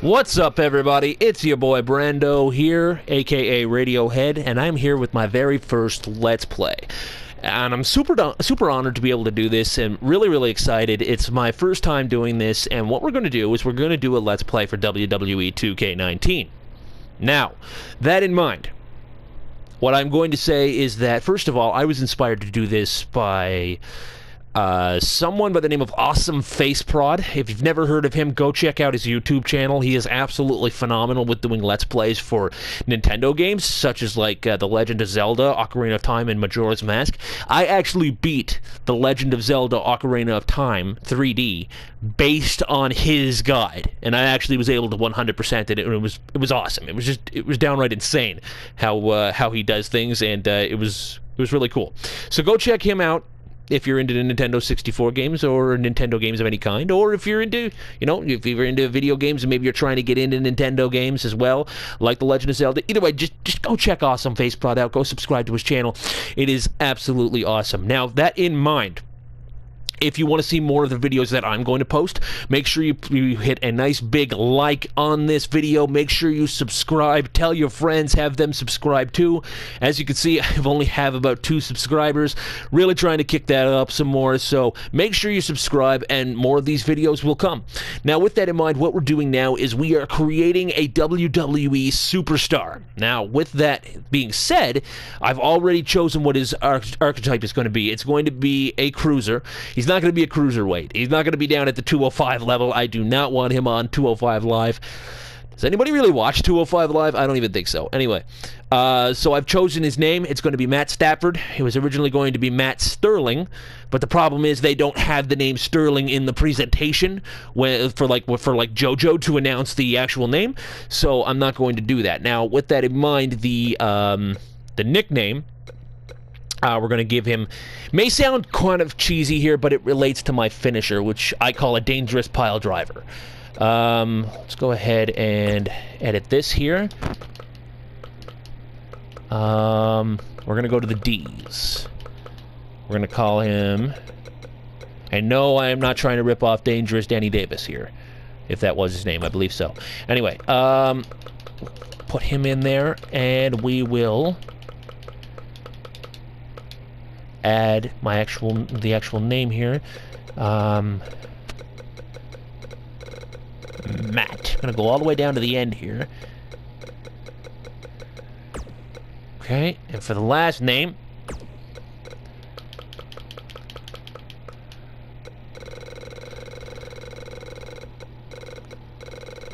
What's up, everybody? It's your boy Brando here, aka Radiohead, and I'm here with my very first Let's Play. And I'm super honored to be able to do this, and really excited. It's my first time doing this, and what we're going to do is we're going to do a Let's Play for WWE 2K19. Now, that in mind, what I'm going to say is that, first of all, I was inspired to do this by someone by the name of Awesome Face Prod. If you've never heard of him, go check out his YouTube channel. He is absolutely phenomenal with doing Let's Plays for Nintendo games, such as like The Legend of Zelda, Ocarina of Time, and Majora's Mask. I actually beat The Legend of Zelda, Ocarina of Time 3D based on his guide, and I actually was able to 100% it, and it was awesome. It was downright insane how he does things, and it was really cool. So go check him out if you're into Nintendo 64 games or Nintendo games of any kind, or if you're into, if you're into video games and maybe you're trying to get into Nintendo games as well, like The Legend of Zelda. Either way, just go check Awesome Face Prod out. Go subscribe to his channel. It is absolutely awesome. Now, that in mind, if you want to see more of the videos that I'm going to post, make sure you hit a nice big like on this video. Make sure you subscribe. Tell your friends, have them subscribe too. As you can see, I only have about 2 subscribers. Really trying to kick that up some more. So make sure you subscribe, and more of these videos will come. Now, with that in mind, what we're doing now is we are creating a WWE superstar. Now, with that being said, I've already chosen what his archetype is going to be. It's going to be a cruiser. He's not going to be a cruiserweight. He's not going to be down at the 205 level. I do not want him on 205 Live. Does anybody really watch 205 Live? I don't even think so. Anyway, so I've chosen his name. It's going to be Matt Stafford. It was originally going to be Matt Sterling, but the problem is they don't have the name Sterling in the presentation for like JoJo to announce the actual name. So I'm not going to do that. Now, with that in mind, the nickname we're going to give him may sound kind of cheesy here, but it relates to my finisher, which I call a dangerous pile driver. Let's go ahead and edit this here. We're going to go to the D's. We're going to call him, and no, I am not trying to rip off Dangerous Danny Davis here, if that was his name. I believe so. Anyway, put him in there, and we will add the actual name here. Matt. I'm gonna go all the way down to the end here. Okay, and for the last name,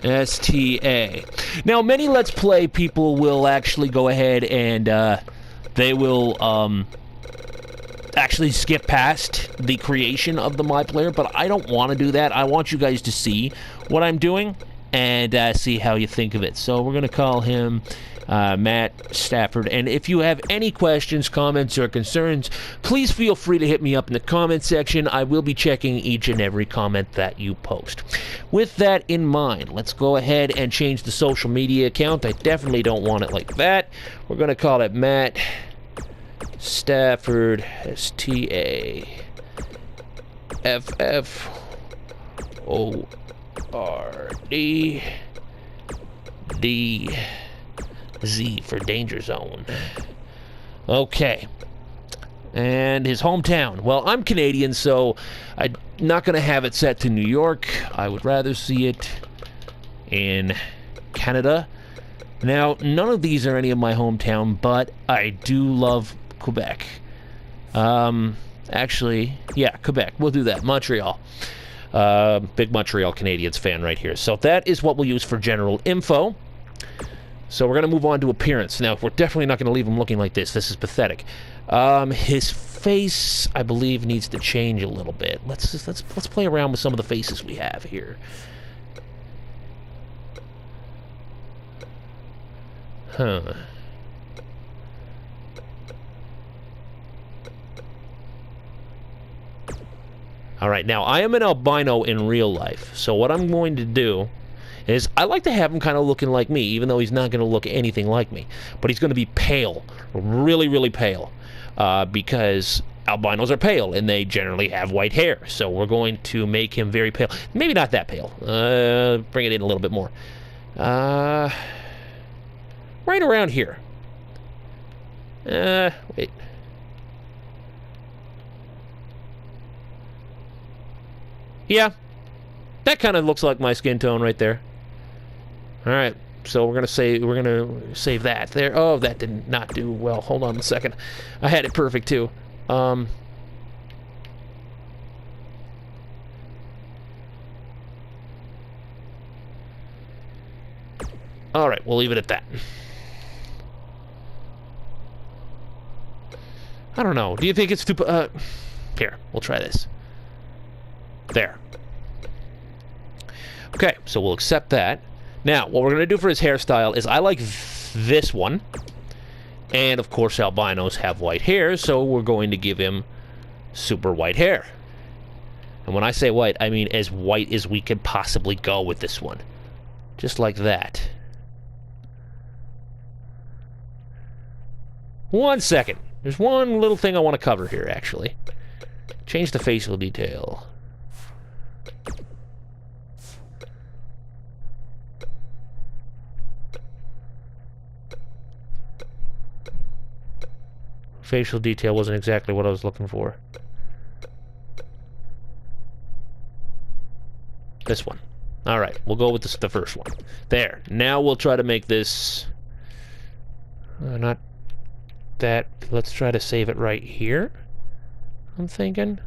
STA. Now, many Let's Play people will actually go ahead and they will actually skip past the creation of the My Player, but I don't want to do that. I want you guys to see what I'm doing and see how you think of it. So we're going to call him Matt Stafford. And if you have any questions, comments, or concerns, please feel free to hit me up in the comment section. I will be checking each and every comment that you post. With that in mind, let's go ahead and change the social media account. I definitely don't want it like that. We're going to call it Matt Stafford, STAFFORDDZ for Danger Zone. Okay. And his hometown. Well, I'm Canadian, so I'm not going to have it set to New York. I would rather see it in Canada. Now, none of these are any of my hometown, but I do love Quebec. Actually, yeah, Quebec. We'll do that. Montreal. Big Montreal Canadiens fan right here. So that is what we'll use for general info. So we're going to move on to appearance. Now, we're definitely not going to leave him looking like this. This is pathetic. His face, I believe, needs to change a little bit. Let's play around with some of the faces we have here. Huh. Alright, now, I am an albino in real life, so what I'm going to do is, I like to have him kind of looking like me, even though he's not going to look anything like me. But he's going to be pale. Really pale. Because albinos are pale, and they generally have white hair. So we're going to make him very pale. Maybe not that pale. Bring it in a little bit more. Right around here. Wait. Yeah. That kind of looks like my skin tone right there. Alright. So we're gonna save that there. Oh, that did not do well. Hold on a second. I had it perfect too. Alright, we'll leave it at that. I don't know. Do you think it's too... here, we'll try this. There. Okay, so we'll accept that. Now, what we're going to do for his hairstyle is I like this one. And, of course, albinos have white hair, so we're going to give him super white hair. And when I say white, I mean as white as we could possibly go with this one. Just like that. 1 second. There's one little thing I want to cover here, actually. Change the facial detail. Facial detail wasn't exactly what I was looking for. This one. Alright, we'll go with the first one. There. Now we'll try to make this... not that. Let's try to save it right here. I'm thinking.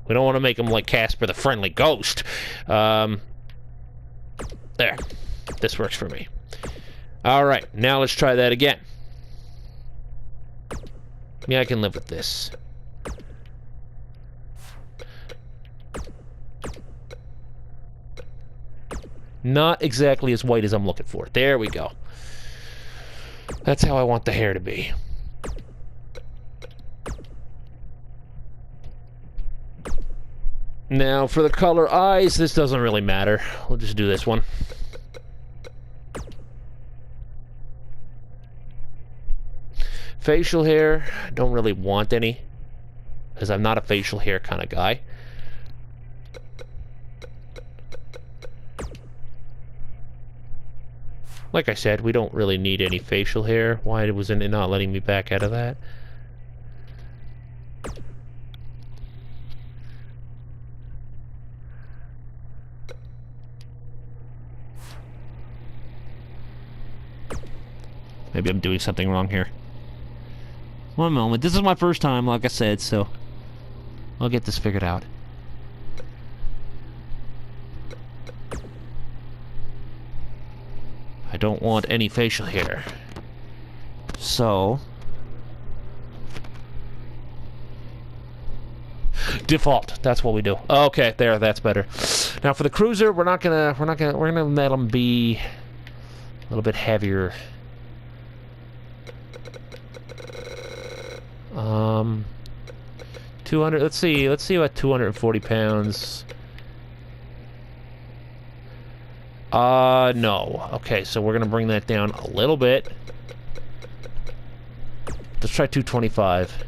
We don't want to make him like Casper the Friendly Ghost. There. This works for me. Alright, now let's try that again. Yeah, I can live with this. Not exactly as white as I'm looking for. There we go. That's how I want the hair to be. Now, for the color eyes, this doesn't really matter. We'll just do this one. Facial hair, don't really want any, because I'm not a facial hair kind of guy. Like I said, we don't really need any facial hair. Why wasn't it not letting me back out of that? Maybe I'm doing something wrong here. One moment. This is my first time, like I said, so I'll get this figured out. I don't want any facial hair. So... default. That's what we do. Okay, there, that's better. Now for the cruiser, we're gonna let him be a little bit heavier. 200, let's see what 240 pounds. No. Okay, so we're gonna bring that down a little bit. Let's try 225.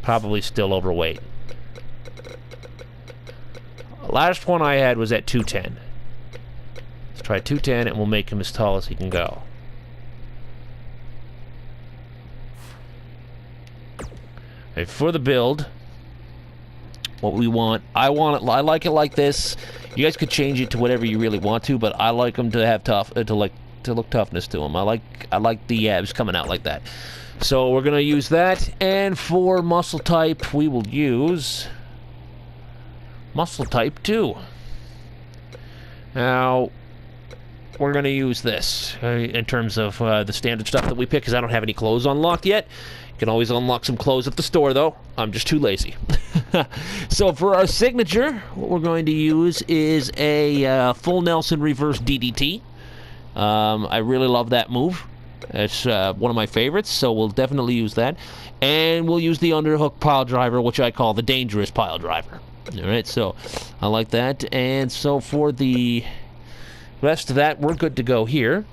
Probably still overweight. Last one I had was at 210. Let's try 210 and we'll make him as tall as he can go. Okay, for the build, what we want, I like it like this. You guys could change it to whatever you really want to, but I like them to have to look toughness to them. I like the abs coming out like that. So we're gonna use that, and for muscle type, we will use muscle type 2. Now, we're gonna use this in terms of the standard stuff that we pick, because I don't have any clothes unlocked yet. You can always unlock some clothes at the store, though. I'm just too lazy. So for our signature, what we're going to use is a full Nelson reverse DDT. I really love that move. It's one of my favorites, so we'll definitely use that. And we'll use the underhook pile driver, which I call the dangerous pile driver. Alright, so I like that. And so for the rest of that, we're good to go here.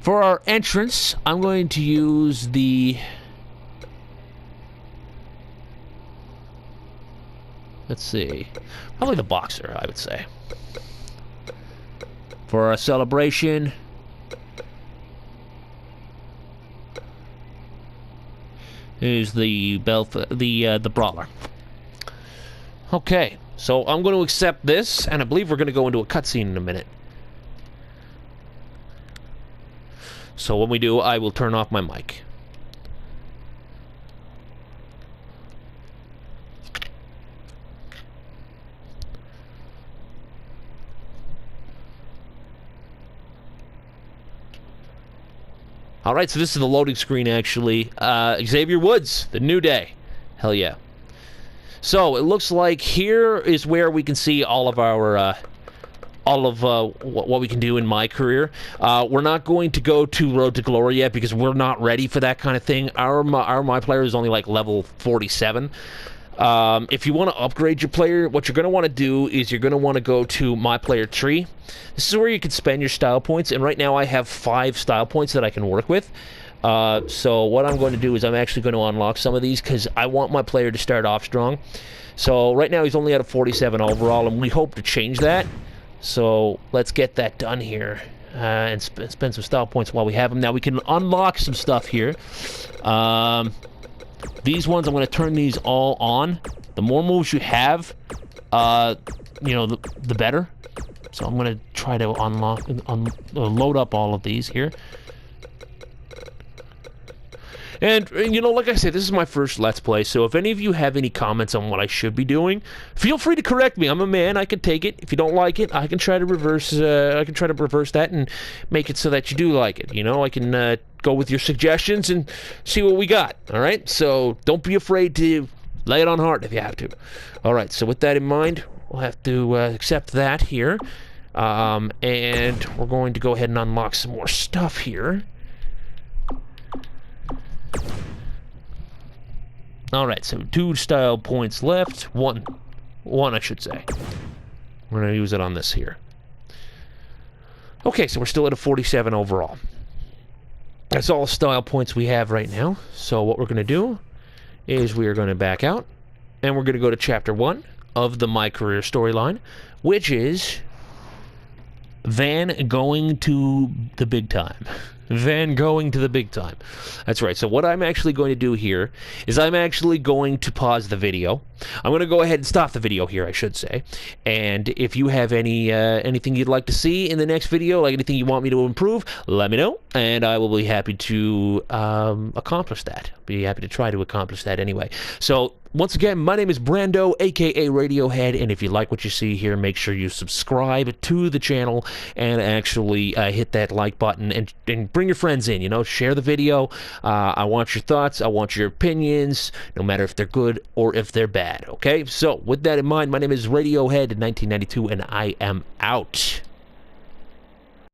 For our entrance, I'm going to use the... Let's see. Probably the boxer, I would say. For our celebration... is the brawler. Okay, so I'm going to accept this, and I believe we're going to go into a cutscene in a minute. So when we do, I will turn off my mic. Alright, so this is the loading screen, actually. Xavier Woods, the New Day. Hell yeah. So, it looks like here is where we can see all of our, what we can do in my career. We're not going to go to Road to Glory yet because we're not ready for that kind of thing. Our my player is only like level 47. If you want to upgrade your player, what you're going to want to do is you're going to want to go to My Player Tree. This is where you can spend your style points, and right now I have 5 style points that I can work with. So what I'm going to do is I'm actually going to unlock some of these because I want my player to start off strong. So right now he's only at a 47 overall, and we hope to change that. So let's get that done here and spend some style points while we have them. Now we can unlock some stuff here. These ones, I'm going to turn these all on. The more moves you have, you know, the better. So I'm going to try to load up all of these here. And, you know, like I said, this is my first Let's Play, so if any of you have any comments on what I should be doing, feel free to correct me. I'm a man, I can take it. If you don't like it, I can try to reverse that and make it so that you do like it. You know, I can go with your suggestions and see what we got, all right? So don't be afraid to lay it on hard if you have to. All right, so with that in mind, we'll have to accept that here. And we're going to go ahead and unlock some more stuff here. Alright, so 2 style points left. One, I should say. We're going to use it on this here. Okay, so we're still at a 47 overall. That's all style points we have right now. So what we're going to do is we are going to back out, and we're going to go to Chapter 1 of the My Career storyline, which is Van going to the big time. Van going to the big time. That's right. So what I'm actually going to do here is I'm actually going to pause the video. I'm going to go ahead and stop the video here, I should say. And if you have anything you'd like to see in the next video, like anything you want me to improve, let me know, and I will be happy to accomplish that. Be happy to try to accomplish that anyway. So once again, my name is Brando, aka Radiohead, and if you like what you see here, make sure you subscribe to the channel and actually hit that like button and bring your friends in, you know, share the video. I want your thoughts, I want your opinions, no matter if they're good or if they're bad, okay? So with that in mind, my name is Radiohead in 1992, and I am out.